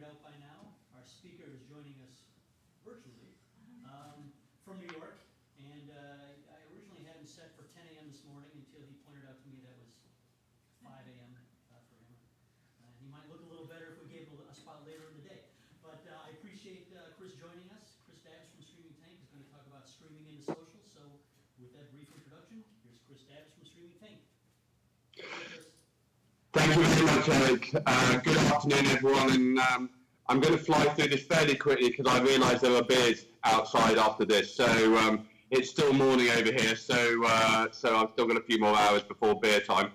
figured out by now, our speaker is joining us virtually from New York. And I originally had him set for 10 a.m. this morning until he pointed out to me that was 5 a.m. For him. He might look a little better if we gave him a spot later in the day. But I appreciate Chris joining us. Chris Dabbs from Streaming Tank is going to talk about streaming into social. So with that brief introduction, here's Chris Dabbs from Streaming Tank. Thank you very much, Eric. Good afternoon, everyone. And I'm going to fly through this fairly quickly because I realise there are beers outside after this. So it's still morning over here. So I've still got a few more hours before beer time.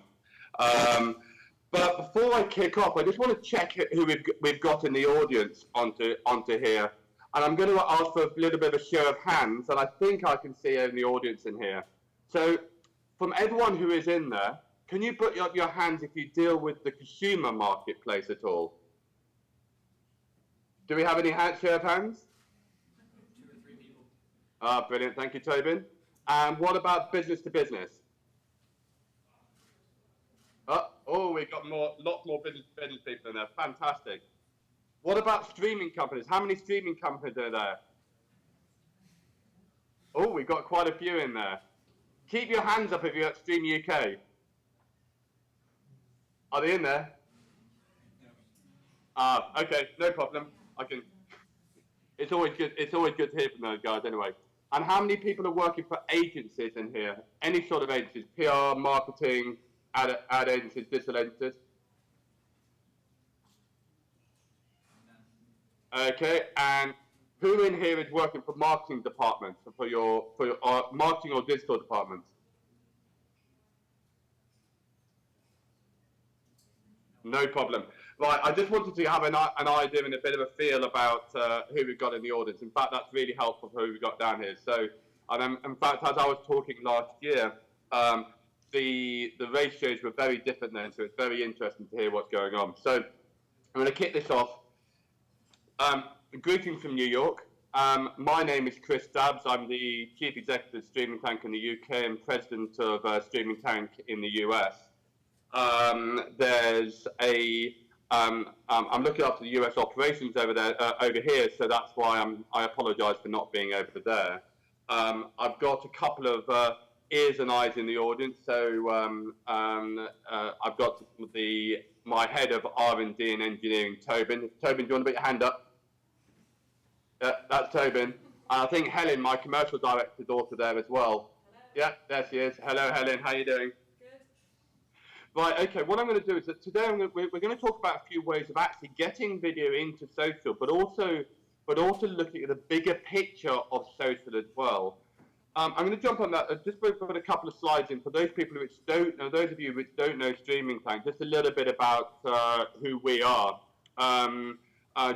But before I kick off, I just want to check who we've got in the audience onto here. And I'm going to ask for a little bit of a show of hands. And I think I can see in the audience in here. So from everyone who is in there, can you put up your hands if you deal with the consumer marketplace at all? Do we have any show of hands? 2 or 3 people. Ah, brilliant. Thank you, Tobin. And what about business to business? Oh, we've got lots more business to business people in there. Fantastic. What about streaming companies? How many streaming companies are there? Oh, we've got quite a few in there. Keep your hands up if you're at Stream UK. Are they in there? No. Okay, no problem. I can. It's always good. It's always good to hear from those guys, anyway. And how many people are working for agencies in here? Any sort of agencies? PR, marketing, ad agencies, digital agencies. Okay, and who in here is working for marketing departments, for your marketing or digital departments? No problem. Right, I just wanted to have an idea and a bit of a feel about who we've got in the audience. In fact, that's really helpful for who we've got down here. So, in fact, as I was talking last year, the ratios were very different then, so it's very interesting to hear what's going on. So, I'm going to kick this off. Greetings from New York. My name is Chris Dabbs. I'm the Chief Executive of Streaming Tank in the UK and President of Streaming Tank in the US. There's I'm looking after the US operations over here, so that's why I apologise for not being over there. I've got a couple of ears and eyes in the audience, so I've got my head of R&D and engineering, Tobin. Tobin, do you want to put your hand up? That's Tobin. I think Helen, my commercial director, daughter there as well. Hello. Yeah, there she is. Hello, Helen. How are you doing? Right, okay, what I'm going to do is that today we're going to talk about a few ways of actually getting video into social, but also looking at the bigger picture of social as well. I'm going to jump on that, just put a couple of slides in for those people which don't know, those of you which don't know Streaming Tank, just a little bit about who we are,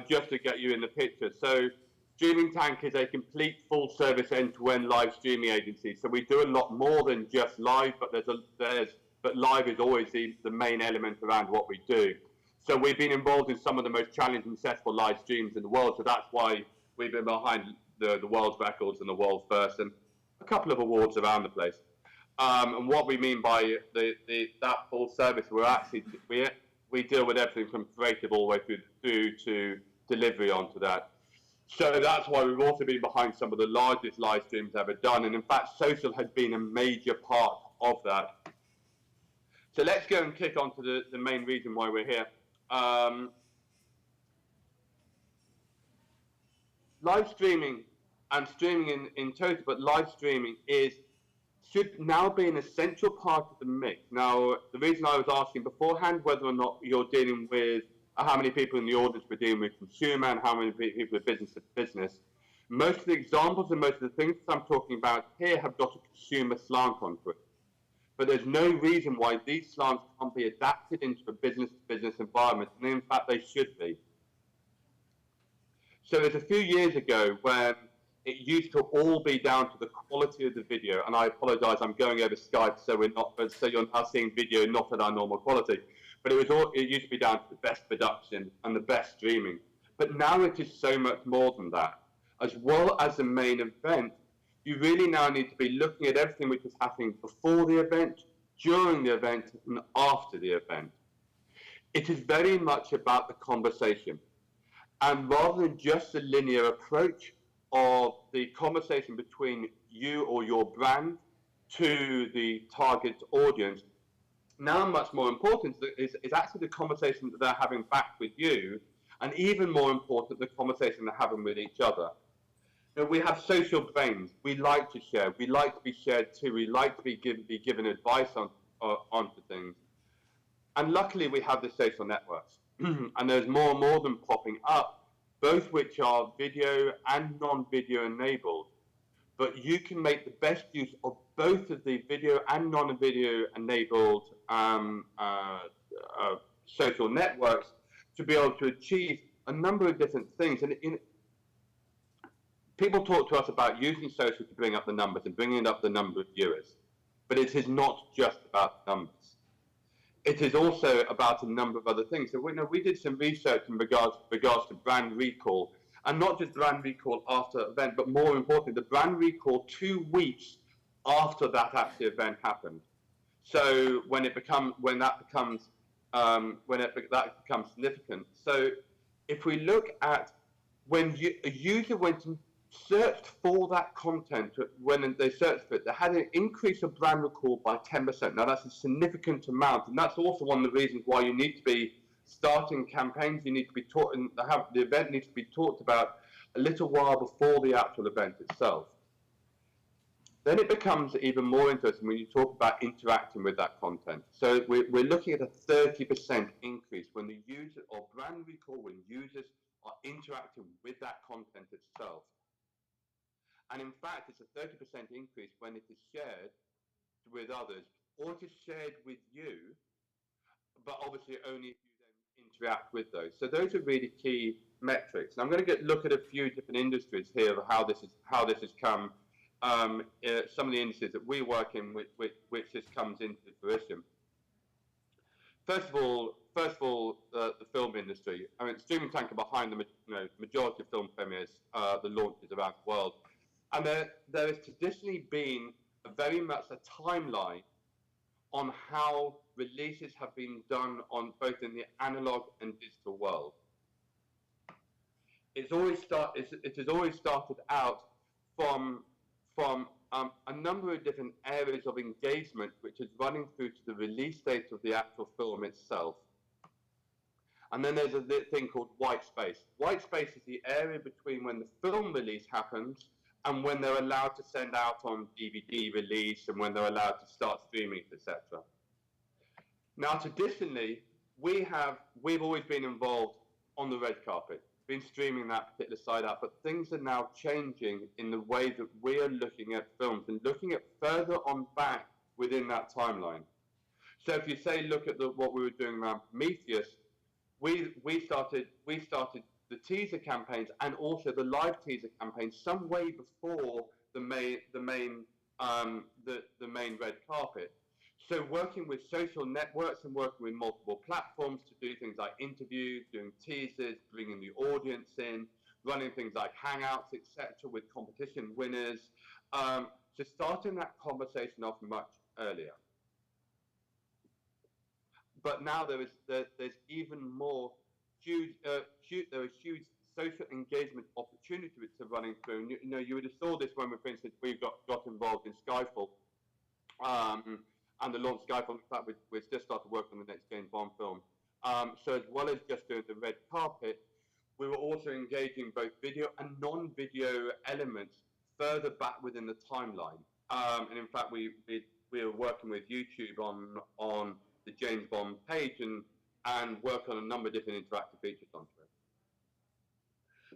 just to get you in the picture. So Streaming Tank is a complete full-service end-to-end live streaming agency. So we do a lot more than just live, but but live is always the main element around what we do. So we've been involved in some of the most challenging, successful live streams in the world. So that's why we've been behind the world's records and the world's first and a couple of awards around the place. And what we mean by that full service, we deal with everything from creative all the way through to delivery onto that. So that's why we've also been behind some of the largest live streams ever done. And in fact, social has been a major part of that. So let's go and kick on to the main reason why we're here. Live streaming and streaming in total, but live streaming should now be an essential part of the mix. Now, the reason I was asking beforehand whether or not you're dealing with, how many people in the audience were dealing with consumer and how many people are business to business, most of the examples and most of the things that I'm talking about here have got a consumer slant onto it. But there's no reason why these slants can't be adapted into a business-to-business environment, and in fact, they should be. So there's a few years ago when it used to all be down to the quality of the video, and I apologise, I'm going over Skype, so you're now seeing video not at our normal quality. But it used to be down to the best production and the best streaming. But now it is so much more than that. As well as the main event, you really now need to be looking at everything which is happening before the event, during the event, and after the event. It is very much about the conversation. And rather than just the linear approach of the conversation between you or your brand to the target audience, now much more important is actually the conversation that they're having back with you, and even more important, the conversation they're having with each other. You know, we have social brains. We like to share. We like to be shared too. We like to be given advice onto things. And luckily, we have the social networks, and there's more and more of them popping up, both which are video and non-video enabled. But you can make the best use of both of the video and non-video enabled social networks to be able to achieve a number of different things. And people talk to us about using social to bring up the numbers and bringing up the number of viewers, but it is not just about numbers. It is also about a number of other things. So we did some research in regards to brand recall, and not just brand recall after event, but more importantly, the brand recall 2 weeks after that actual event happened. So when that becomes significant. So if we look at when a user went and searched for that content, when they searched for it, they had an increase of brand recall by 10%. Now that's a significant amount, and that's also one of the reasons why you need to be starting campaigns. You need to be taught, and the event needs to be talked about a little while before the actual event itself. Then it becomes even more interesting when you talk about interacting with that content. So we're looking at a 30% increase when the user, or brand recall, when users are interacting with that content itself. And in fact, it's a 30% increase when it is shared with others, or it is shared with you, but obviously only if you then interact with those. So those are really key metrics. And I'm going to look at a few different industries here of how this has come. Some of the industries that we work in, which this comes into fruition. First of all, the film industry. I mean, Streaming Tank are behind the majority of film premieres, the launches around the world. And there has traditionally been very much a timeline on how releases have been done on both in the analog and digital world. It has always started out from a number of different areas of engagement, which is running through to the release date of the actual film itself. And then there's a thing called white space. White space is the area between when the film release happens and when they're allowed to send out on DVD release and when they're allowed to start streaming, etc. Now, traditionally, we've always been involved on the red carpet, been streaming that particular side out, but things are now changing in the way that we are looking at films and looking at further on back within that timeline. So if you say, look at what we were doing around Prometheus, we started the teaser campaigns and also the live teaser campaigns some way before the main red carpet. So working with social networks and working with multiple platforms to do things like interviews, doing teasers, bringing the audience in, running things like Hangouts, etc., with competition winners. So starting that conversation off much earlier. But now there's even more huge social engagement opportunity which are running through. And you would have saw this when we, for instance, we got involved in Skyfall. And the launch Skyfall, in fact, we've just started working on the next James Bond film. So as well as just doing the red carpet, we were also engaging both video and non-video elements further back within the timeline. And in fact, we were working with YouTube on the James Bond page and work on a number of different interactive features onto it.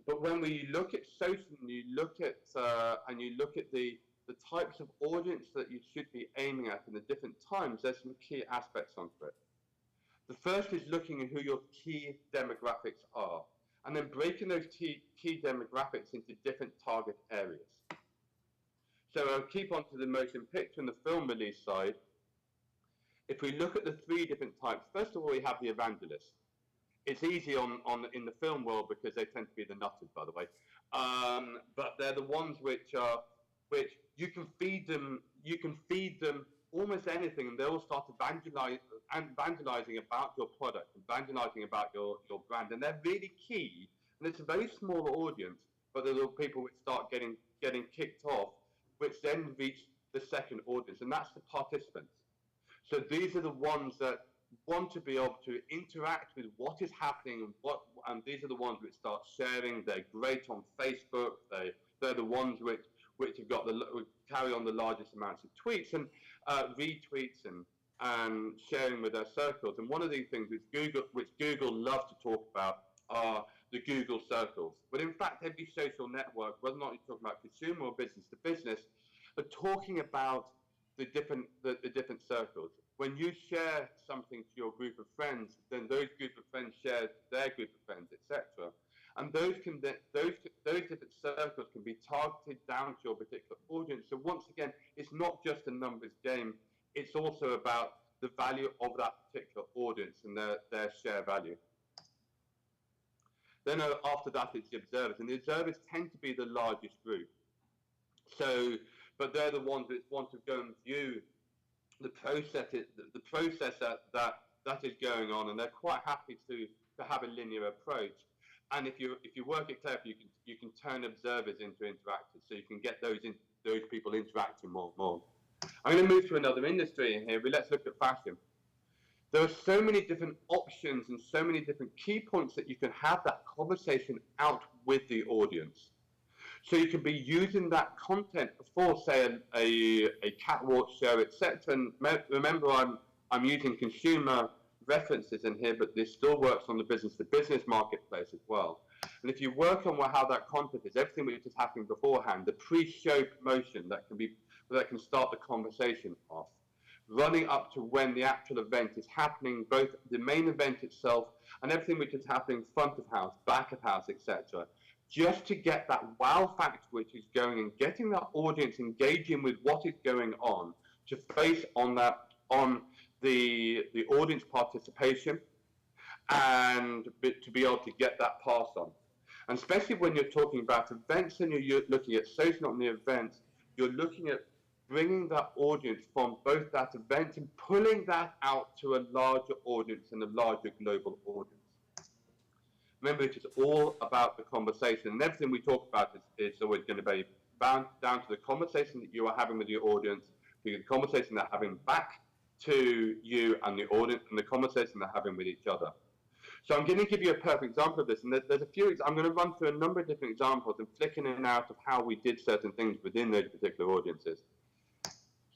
But when we look at social, and you look at the types of audience that you should be aiming at in the different times, there's some key aspects onto it. The first is looking at who your key demographics are, and then breaking those key demographics into different target areas. So I'll keep on to the motion picture and the film release side. If we look at the 3 different types, first of all, we have the evangelists. It's easy in the film world because they tend to be the nutters, by the way. But they're the ones which you can feed them almost anything, and they'll start evangelizing about your product, evangelizing about your brand, and they're really key And it's a very small audience, but there are people which start getting kicked off, which then reach the second audience, and that's the participants. So these are the ones that want to be able to interact with what is happening, and these are the ones which start sharing. They're great on Facebook. They're the ones which have got carry on the largest amounts of tweets and retweets and sharing with their circles. And one of these things which Google loves to talk about are the Google circles. But in fact, every social network, whether or not you're talking about consumer or business to business, are talking about the different circles. When you share something to your group of friends, then those group of friends share to their group of friends, etc. And those different circles can be targeted down to your particular audience. So once again, it's not just a numbers game. It's also about the value of that particular audience and their share value. Then after that, it's the observers, and the observers tend to be the largest group. So, but they're the ones that want to go and view the process that is going on, and they're quite happy to have a linear approach. And if you work it cleverly, you can turn observers into interactors, so you can get those people interacting more and more. I'm going to move to another industry in here, but let's look at fashion. There are so many different options and so many different key points that you can have that conversation out with the audience. So you can be using that content for, say, a catwalk show, etc. And remember, I'm using consumer references in here, but this still works on the business-to-business marketplace as well. And if you work on how that content is, everything which is happening beforehand, the pre-show promotion that can start the conversation off, running up to when the actual event is happening, both the main event itself and everything which is happening front of house, back of house, etc. Just to get that wow factor which is going and getting that audience engaging with what is going on, to face on the audience participation, and to be able to get that pass on. And especially when you're talking about events and you're looking at social on the events, you're looking at bringing that audience from both that event and pulling that out to a larger audience and a larger global audience. Remember, it is all about the conversation, and everything we talk about is always going to be bound down to the conversation that you are having with your audience, the conversation they're having back to you and the audience, and the conversation they're having with each other. So I'm going to give you a perfect example of this, and there's a few. I'm going to run through a number of different examples and flick in and out of how we did certain things within those particular audiences.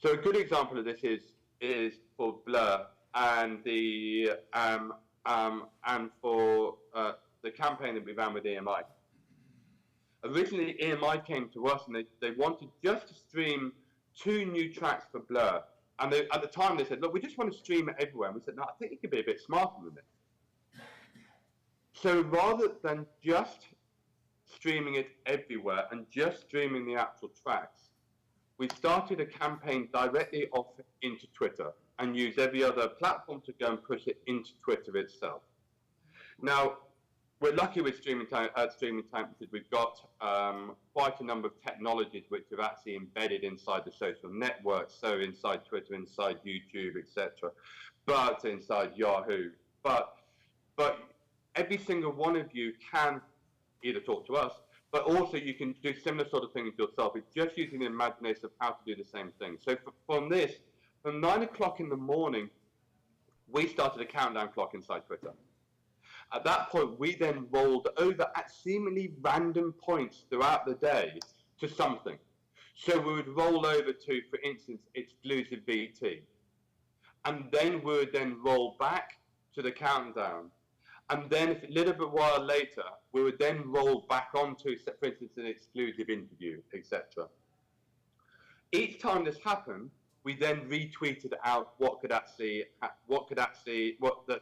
So a good example of this is for Blur and for the campaign that we ran with EMI. Originally, EMI came to us and they wanted just to stream 2 new tracks for Blur. And at the time they said, look, we just want to stream it everywhere. And we said, no, I think you could be a bit smarter than this. So rather than just streaming it everywhere and just streaming the actual tracks, we started a campaign directly off into Twitter and used every other platform to go and push it into Twitter itself. Now, we're lucky with streaming time because we've got quite a number of technologies which are actually embedded inside the social networks, so inside Twitter, inside YouTube, etc., but inside Yahoo. But every single one of you can either talk to us, but also you can do similar sort of things yourself. It's just using the imagination of how to do the same thing. So from 9 o'clock in the morning, we started a countdown clock inside Twitter. At that point, we then rolled over at seemingly random points throughout the day to something. So we would roll over to, for instance, exclusive VT. And then we would then roll back to the countdown. And then a little bit while later, we would then roll back onto, for instance, an exclusive interview, etc. Each time this happened, we then retweeted out that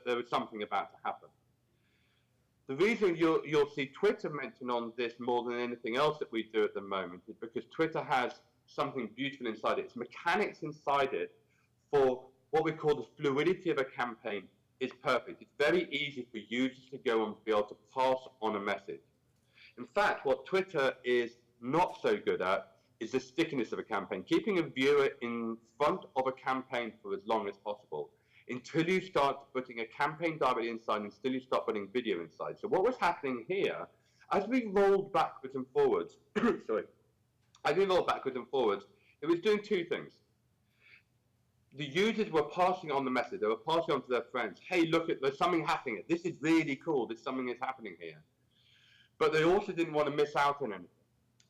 there was something about to happen. The reason you'll see Twitter mentioned on this more than anything else that we do at the moment is because Twitter has something beautiful inside it. It's mechanics inside it for what we call the fluidity of a campaign is perfect. It's very easy for users to go and be able to pass on a message. In fact, what Twitter is not so good at is the stickiness of a campaign, keeping a viewer in front of a campaign for as long as possible, until you start putting a campaign directly inside and until you start putting video inside. So what was happening here As we rolled backwards and forwards, sorry, as we rolled backwards and forwards, it was doing two things. The users were passing on the message. They were passing on to their friends. Hey, look, there's something happening. This is really cool. There's something is happening here. But they also didn't want to miss out on anything.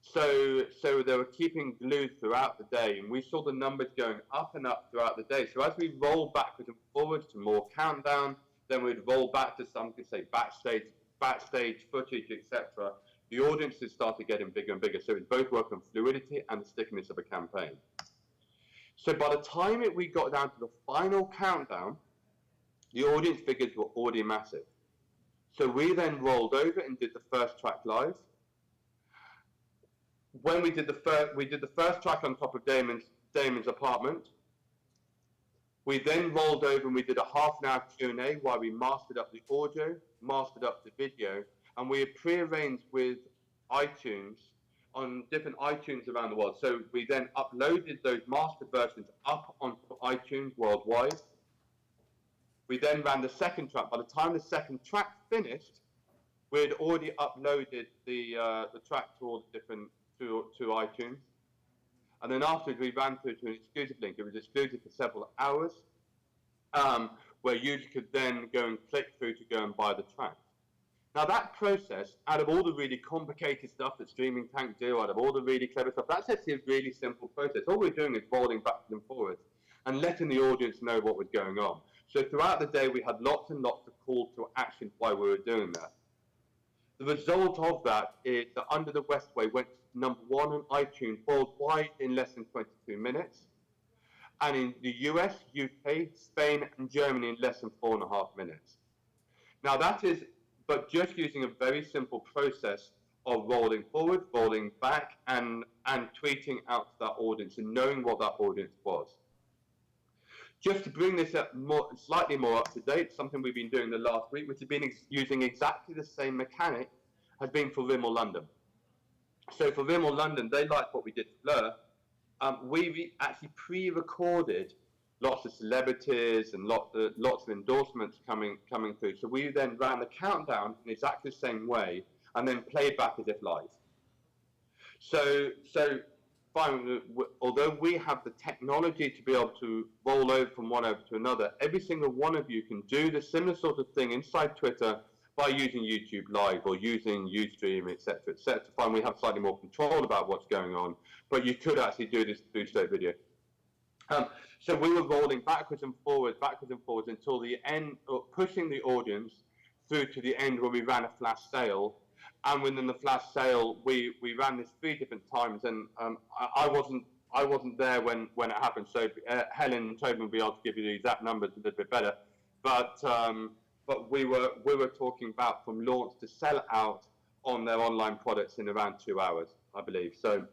So they were keeping glued throughout the day, and we saw the numbers going up and up throughout the day. So as we roll backwards and forwards to more countdown, then we'd roll back to some could say backstage footage, etc. The audiences started getting bigger and bigger. So it both worked on fluidity and the stickiness of a campaign. So by the time we got down to the final countdown, the audience figures were already massive. So we then rolled over and did the first track live. When we did the first track on top of Damon's apartment. We then rolled over and we did a half-an-hour Q&A while we mastered up the audio, mastered up the video, and we had pre-arranged with iTunes on different iTunes around the world. So we then uploaded those mastered versions up onto iTunes worldwide. We then ran the second track. By the time the second track finished, we had already uploaded the track to all the different to iTunes. And then afterwards, we ran through to an exclusive link. It was exclusive for several hours, where users could then go and click through to go and buy the track. Now that process, out of all the really complicated stuff that Streaming Tank do, out of all the really clever stuff, that's actually a really simple process. All we're doing is rolling backwards and forwards and letting the audience know what was going on. So throughout the day, we had lots and lots of calls to action while we were doing that. The result of that is that Under the Westway went #1 on iTunes worldwide in less than 22 minutes, and in the US, UK, Spain, and Germany in less than 4.5 minutes. Now that is, but just using a very simple process of rolling forward, rolling back, and tweeting out to that audience and knowing what that audience was. Just to bring this up slightly more up to date, something we've been doing the last week, which has been using exactly the same mechanic, has been for Rimmel London. So for Rimmel London, they liked what we did for Blur. We actually pre-recorded lots of celebrities and lots of endorsements coming through. So we then ran the countdown in exactly the same way and then played back as if live. So fine, although we have the technology to be able to roll over from one over to another, every single one of you can do the similar sort of thing inside Twitter by using YouTube Live or using Ustream, etc., etc. Fine, we have slightly more control about what's going on, but you could actually do this through straight video. So we were rolling backwards and forwards until the end, pushing the audience through to the end where we ran a flash sale. And within the flash sale, we ran this 3 different times, and I wasn't there when it happened. So Helen and Toby will be able to give you the exact numbers a little bit better. But we were talking about from launch to sell out on their online products in around 2 hours, I believe. So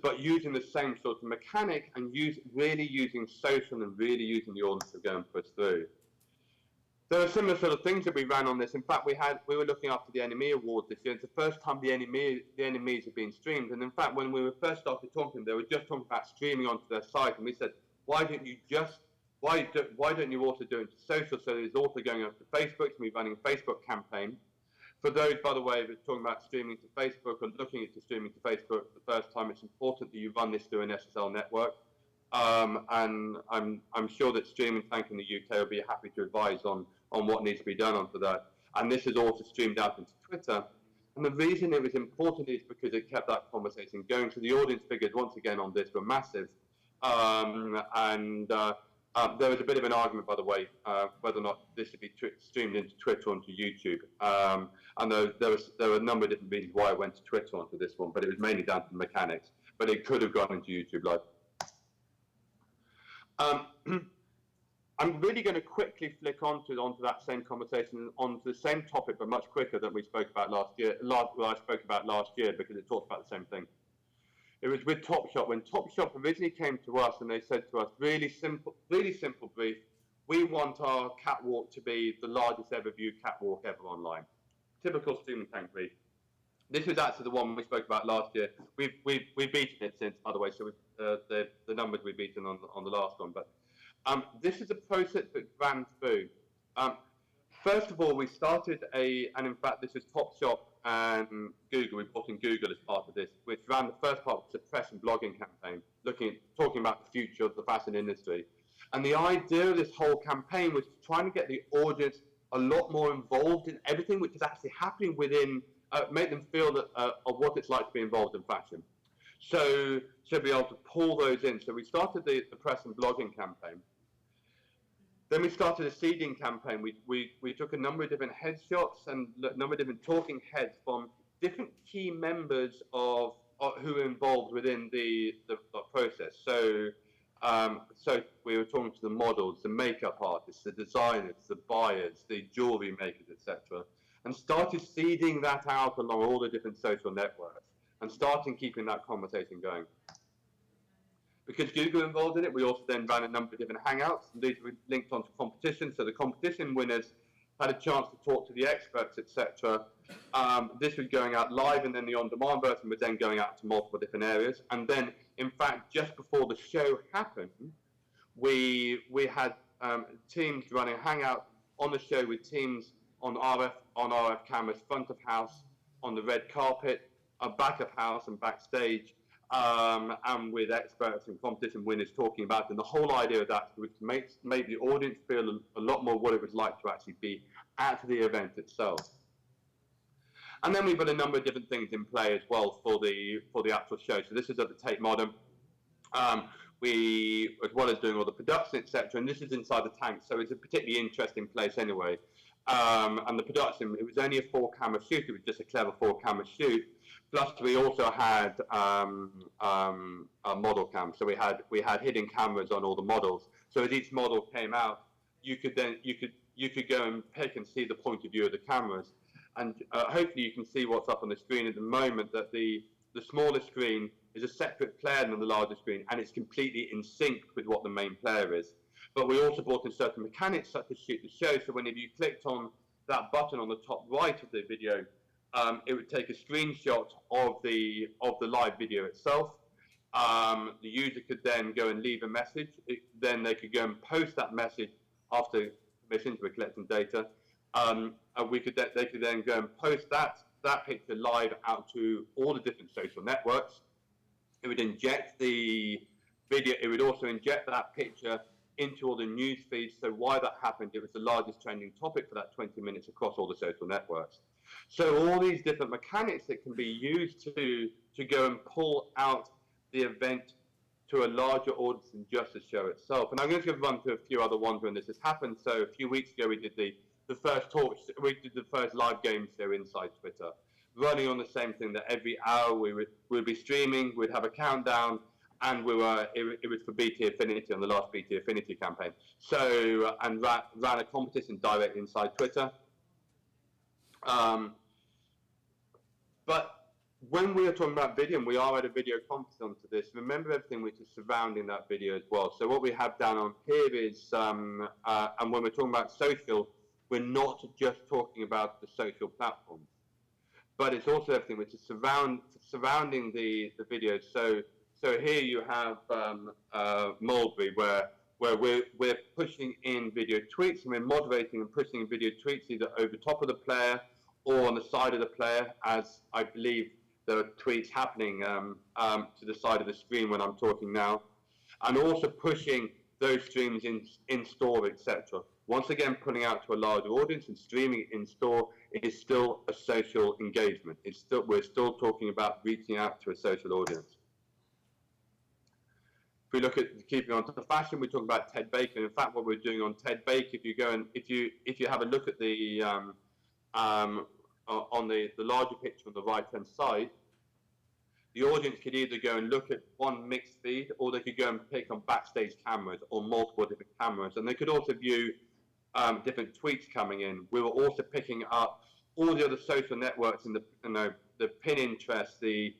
but using the same sort of mechanic and really using social and really using the audience to go and push through. There are similar sort of things that we ran on this. In fact, we were looking after the NME Awards this year. It's the first time the NMEs have been streamed. And in fact, when we were first started talking, they were just talking about streaming onto their site. And we said, why don't you also do it to social? So it's also going up to Facebook. So we're running a Facebook campaign. For those, by the way, that are talking about streaming to Facebook or looking at streaming to Facebook for the first time, it's important that you run this through an SSL network. And I'm sure that Streaming Tank in the UK will be happy to advise on what needs to be done onto that. And this is also streamed out into Twitter. And the reason it was important is because it kept that conversation going. So the audience figures, once again, on this were massive. There was a bit of an argument, by the way, whether or not this should be streamed into Twitter or onto YouTube. And there were a number of different reasons why it went to Twitter onto this one, but it was mainly down to the mechanics. But it could have gone into YouTube Live. I'm really going to quickly flick onto that same conversation, onto the same topic, but much quicker than we spoke about last year. I spoke about last year because it talked about the same thing. It was with Topshop. When Topshop originally came to us and they said to us, really simple brief, we want our catwalk to be the largest ever viewed catwalk ever online. Typical Streaming Tank brief. This was actually the one we spoke about last year. We've beaten it since, by the way, so the numbers we've beaten on the last one. But this is a process that ran through. First of all, we started and in fact this was Topshop and Google, we brought in Google as part of this, which ran the first part was a press and blogging campaign, talking about the future of the fashion industry. And the idea of this whole campaign was trying to get the audience a lot more involved in everything which is actually happening within, make them feel that, of what it's like to be involved in fashion. So be able to pull those in. So we started the press and blogging campaign. Then we started a seeding campaign. We took a number of different headshots and a number of different talking heads from different key members of who were involved within the process. So we were talking to the models, the makeup artists, the designers, the buyers, the jewelry makers, etc., and started seeding that out along all the different social networks and starting keeping that conversation going. Because Google involved in it, we also then ran a number of different hangouts, and these were linked onto competition. So the competition winners had a chance to talk to the experts, etc. This was going out live, and then the on-demand version was then going out to multiple different areas. And then, in fact, just before the show happened, we had teams running hangout on the show with teams on RF cameras, front of house, on the red carpet, back of house, and backstage. And with experts and competition winners talking about it. And the whole idea of that was to make the audience feel a lot more what it was like to actually be at the event itself. And then we've got a number of different things in play as well for the actual show. So this is at the Tate Modern. We, as well as doing all the production, etc. And this is inside the tank, so it's a particularly interesting place anyway. And the production, it was only a 4-camera shoot. It was just a clever 4-camera shoot. Plus, we also had a model cam. So we had hidden cameras on all the models. So as each model came out, you could go and pick and see the point of view of the cameras. And hopefully you can see what's up on the screen at the moment, that the smaller screen is a separate player than the larger screen, and it's completely in sync with what the main player is. But we also brought in certain mechanics such as shoot the show. So whenever you clicked on that button on the top right of the video, it would take a screenshot of the live video itself. The user could then go and leave a message. Then they could go and post that message after permissions. We're collecting data. They could then go and post that picture live out to all the different social networks. It would inject the video. It would also inject that picture into all the news feeds. So why that happened, it was the largest trending topic for that 20 minutes across all the social networks. So all these different mechanics that can be used to go and pull out the event to a larger audience than just the show itself. And I'm going to run through a few other ones when this has happened. So a few weeks ago we did the first talk, we did the first live game show inside Twitter, running on the same thing, that every hour we'd be streaming, we'd have a countdown, and it was for BT Affinity on the last BT Affinity campaign. So, and ran a competition directly inside Twitter. But when we are talking about video, and we are at a video conference onto this, remember everything which is surrounding that video as well. So what we have down on here is, and when we're talking about social, we're not just talking about the social platforms, but it's also everything which is surrounding the video. So here you have Mulberry, where we're pushing in video tweets, and we're moderating and pushing in video tweets either over top of the player or on the side of the player, as I believe there are tweets happening to the side of the screen when I'm talking now, and also pushing those streams in store, etc. Once again, putting out to a larger audience and streaming in store is still a social engagement. We're still talking about reaching out to a social audience. If we look at keeping on to the fashion, we talk about Ted Baker. In fact, what we're doing on Ted Baker, if you go and if you have a look at the on the larger picture on the right-hand side, the audience could either go and look at one mixed feed, or they could go and pick on backstage cameras or multiple different cameras, and they could also view different tweets coming in. We were also picking up all the other social networks and the pin interest, the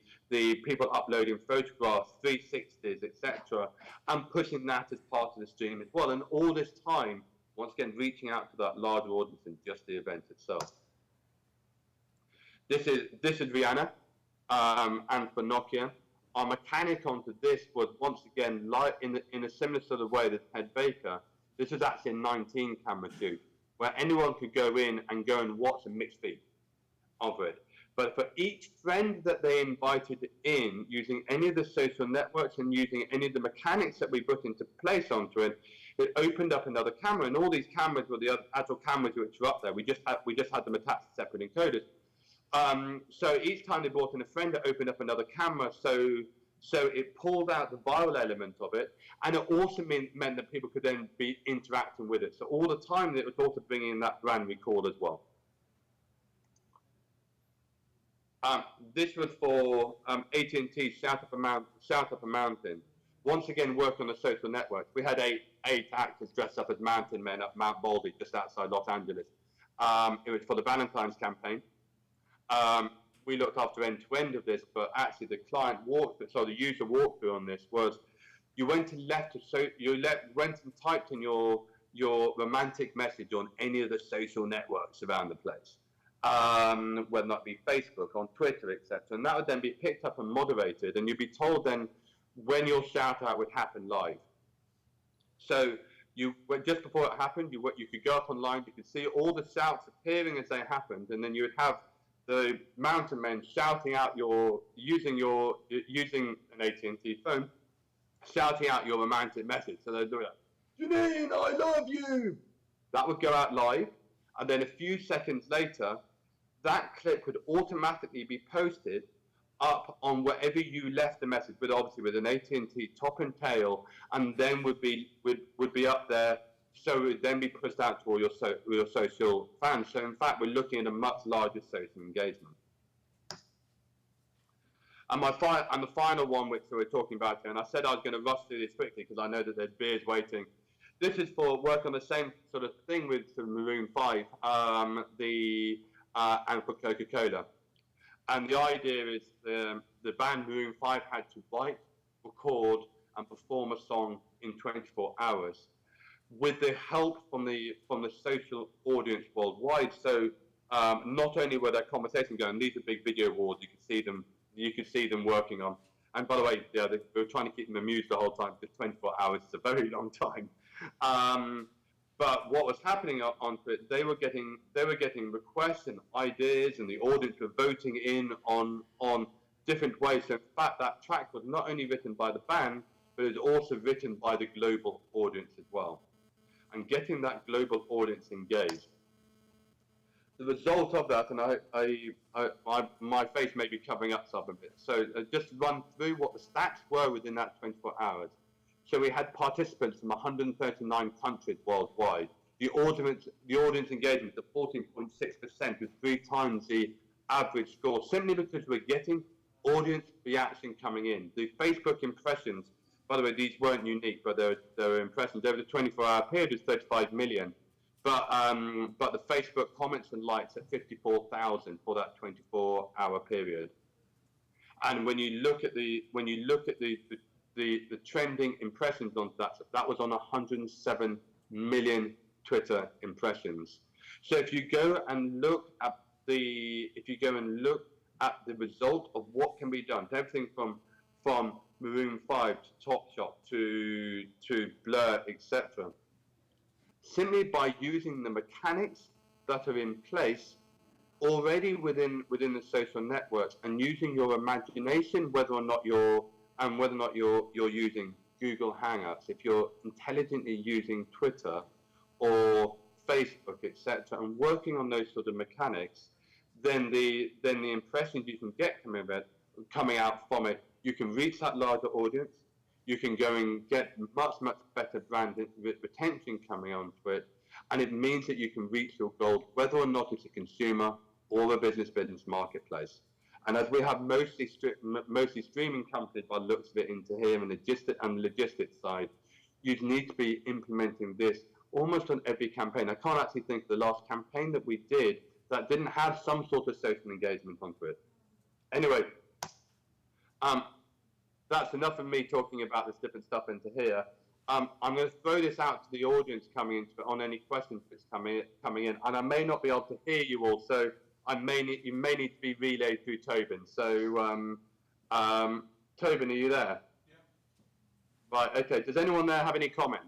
people uploading photographs, 360s, etc., and pushing that as part of the stream as well. And all this time, once again, reaching out to that larger audience than just the event itself. This is Rihanna, and for Nokia. Our mechanic onto this was once again in a similar sort of way that Ted Baker. This was actually a 19 camera shoot, where anyone could go in and watch a mixed feed of it. But for each friend that they invited in, using any of the social networks and using any of the mechanics that we put into place onto it, it opened up another camera, and all these cameras were the actual cameras which were up there. We just had them attached to separate encoders. So each time they brought in a friend, it opened up another camera. So it pulled out the viral element of it, and it also meant that people could then be interacting with it. So all the time, it was also bringing in that brand recall as well. This was for AT&T Shout Up a Mountain. Once again, worked on the social networks. We had eight actors dressed up as mountain men up Mount Baldy, just outside Los Angeles. It was for the Valentine's campaign. We looked after end-to-end of this, but actually the client the user walkthrough on this was, you went and went and typed in your romantic message on any of the social networks around the place. Whether that be Facebook, on Twitter, etc. And that would then be picked up and moderated, and you'd be told then when your shout out would happen live. So just before it happened, you could go up online, you could see all the shouts appearing as they happened, and then you would have the mountain men shouting out using an AT&T phone, shouting out your romantic message. So they'd do it, Janine, I love you. That would go out live, and then a few seconds later, that clip would automatically be posted up on wherever you left the message, but obviously with an AT&T top and tail, and then would be up there. So it would then be pushed out to all your social fans. So in fact, we're looking at a much larger social engagement. And the final one, which we're talking about here, and I said I was going to rush through this quickly because I know that there's beers waiting. This is for work on the same sort of thing with Maroon 5, and for Coca-Cola. And the idea is the band Maroon 5 had to write, record, and perform a song in 24 hours. With the help from the social audience worldwide. So not only were there conversations going, these are big video awards, you could see them working on. And by the way, yeah, they were trying to keep them amused the whole time, because 24 hours is a very long time. But what was happening onto it, they were getting requests and ideas, and the audience were voting in on different ways. So in fact, that track was not only written by the band, but it was also written by the global audience as well. And getting that global audience engaged. The result of that, and my face may be covering up some of it, so just run through what the stats were within that 24 hours. So we had participants from 139 countries worldwide. The audience engagement of 14.6% was 3 times the average score, simply because we're getting audience reaction coming in. The Facebook impressions, by the way, these weren't unique, but there were impressions over the 24-hour period was 35 million. But the Facebook comments and likes at 54,000 for that 24-hour period. And when you look at the trending impressions on that was on 107 million Twitter impressions. So if you go and look at the result of what can be done, everything from Maroon 5 to Topshop to Blur, etc. Simply by using the mechanics that are in place already within the social networks, and using your imagination, whether or not you're using Google Hangouts, if you're intelligently using Twitter or Facebook, etc., and working on those sort of mechanics, then the impressions you can get coming out from it, you can reach that larger audience. You can go and get much better brand retention coming onto it, and it means that you can reach your goals, whether or not it's a consumer or a business marketplace. And as we have mostly streaming companies by the looks of it into here, and the logistics side, you need to be implementing this almost on every campaign. I can't actually think of the last campaign that we did that didn't have some sort of social engagement onto it. Anyway, that's enough of me talking about this different stuff into here. I'm going to throw this out to the audience coming into it on any questions that's coming in, and I may not be able to hear you all, so you may need to be relayed through Tobin. So, Tobin, are you there? Yeah. Right. Okay. Does anyone there have any comments?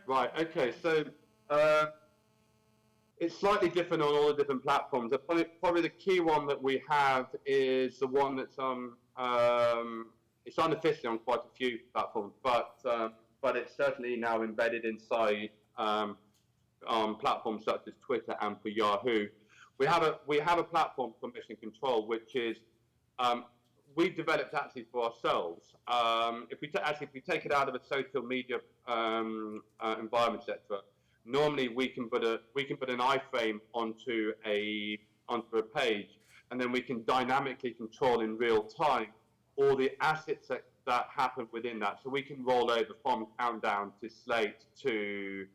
Right. Okay. So it's slightly different on all the different platforms. Probably the key one that we have is the one that's on. It's unofficially on quite a few platforms, but it's certainly now embedded inside on platforms such as Twitter and for Yahoo. We have a platform for mission control, which is we've developed actually for ourselves. If we take it out of a social media environment, etc. Normally we can put an iframe onto a page, and then we can dynamically control in real time all the assets that happen within that. So we can roll over from countdown to slate to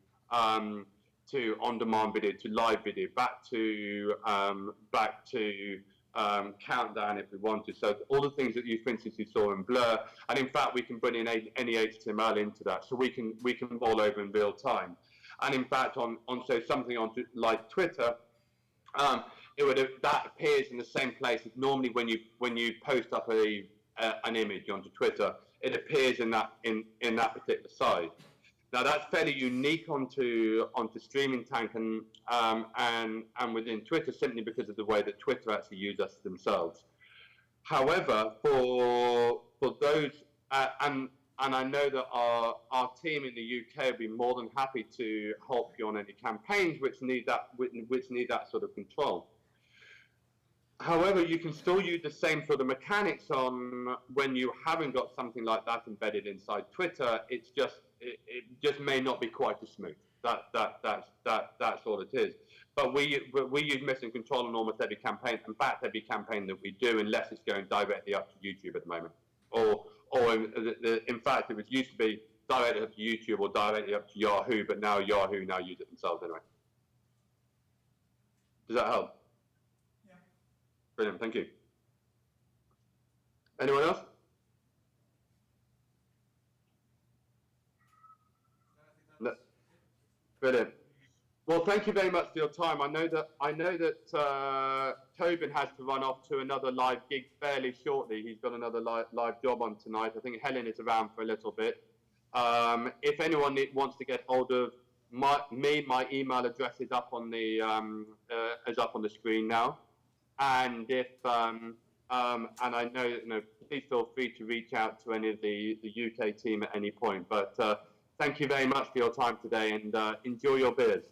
on-demand video to live video, back to countdown if we want to. So all the things that you, for instance, you saw in Blur, and in fact we can bring in any HTML into that, so we can roll over in real time. And in fact, on so something on like Twitter, that appears in the same place as normally when you post up an image onto Twitter, it appears in that particular site. Now that's fairly unique onto Streaming Tank and within Twitter, simply because of the way that Twitter actually use us themselves. However, for those and I know that our team in the UK will be more than happy to help you on any campaigns which need that sort of control. However, you can still use the same sort of mechanics on when you haven't got something like that embedded inside Twitter. It just may not be quite as smooth. That's all it is. But we use mission control on almost every campaign. In fact, every campaign that we do, unless it's going directly up to YouTube at the moment, or in fact, it used to be directly up to YouTube or directly up to Yahoo, but now Yahoo use it themselves anyway. Does that help? Yeah. Brilliant, thank you. Anyone else? No. Brilliant. Well, thank you very much for your time. I know that Tobin has to run off to another live gig fairly shortly. He's got another live job on tonight. I think Helen is around for a little bit. If anyone wants to get hold of my email address is up on the screen now. And if and I know, please feel free to reach out to any of the UK team at any point. But thank you very much for your time today, and enjoy your beers.